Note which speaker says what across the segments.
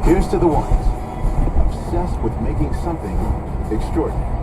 Speaker 1: Here's to the ones obsessed with making something extraordinary.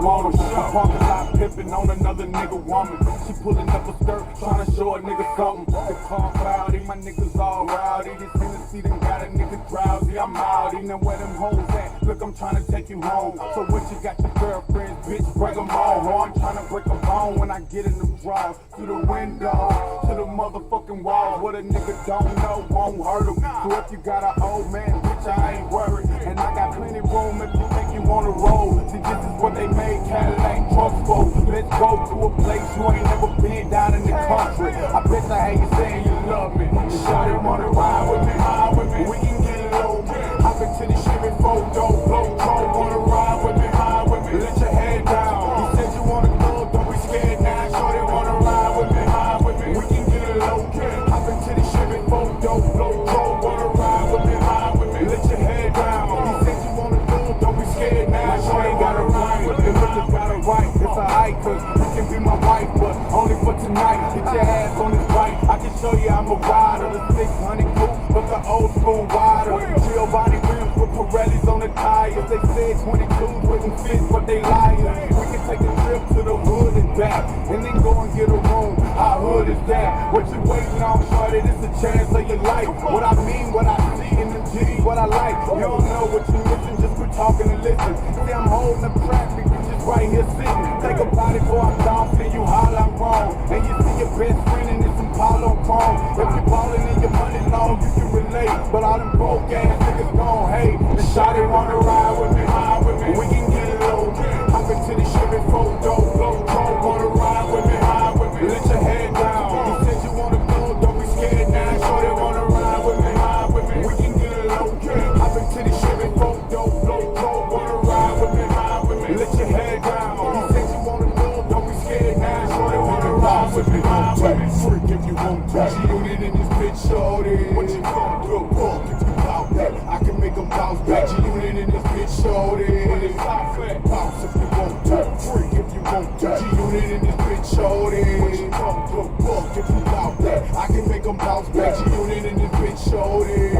Speaker 2: want them. I'm parking lot pimping on another nigga woman. She pulling up a skirt, trying to show a nigga something. The car cloudy, my niggas all rowdy. This Tennessee done got a nigga drowsy. I'm outy, now where them hoes at? Look, I'm trying to take you home. So what you got your girlfriends, bitch, break them all. Oh, I'm trying to break a bone when I get in them drawers. Through the window, to the motherfucking walls. What a nigga don't know won't hurt him. So if you got an old man, bitch, I ain't worried. And I got plenty room if you think you wanna roll. See, this is what they made Cadillac trucks for. Let's go to a place you ain't never been down in the country. I bet I hear you saying you love me. Shawty wanna ride with me, high with me. We can get low. Hop into the Chevy photo, blow cold. Wanna ride with me, high with me. Let your head down. He said you wanna go, don't be scared now. Shawty wanna ride with me, high with me. We can get low. Hop into the Chevy photo, blow cold. Wanna ride with me, high with me. Let your head down. He said you wanna go, don't be scared now. Shawty gotta ride with me, look, got it right. It's alright, cause you can be my wife, but only for tonight. Get your ass on this bike. I can show you I'm a rider. The 600 coupe, but the old school rider. Chill body rims with Pirellis on the tires. They said 22s wouldn't fit, but they liars. We can take a trip to the hood and back, and then go and get a room. How hood is that? What you waiting on, shorty? This a chance of your life. What I mean, what I see in the G, what I like. You don't know what you missing, just quit talking and listen. See, I'm holding up traffic, you just right here sitting. Take a body before I'm down, see you holler I'm wrong. And you see your best friend and it's some Palo Chrome. If you ballin' and your money long, you can relate. But all them broke ass niggas gon' hate. The shawty wanna ride with me, high with me. We can get low. Hop into the Chevy photo, blow cold. Wanna ride with me, high with me. Let your head down. You said you wanna go, don't be scared now. Shawty wanna ride with me, high with me. We can get low. Hop into the Chevy photo, blow cold. Wanna ride with me, high with me. Let your head down. You said you wanna go, don't be scared now. Shawty wanna ride with me, high with me.
Speaker 1: Freak if you want to. G-Unit in this bitch, shorty. What you gon' do? Fuck if you bout that. I can make them bounce back. G-Unit in this bitch, shorty. What is flat? Bounce if you want to. Freak if you want to. G-Unit in this bitch, shorty. What you gon' do? Fuck if you bout that. I can make them bounce back. G-Unit in this bitch, shorty.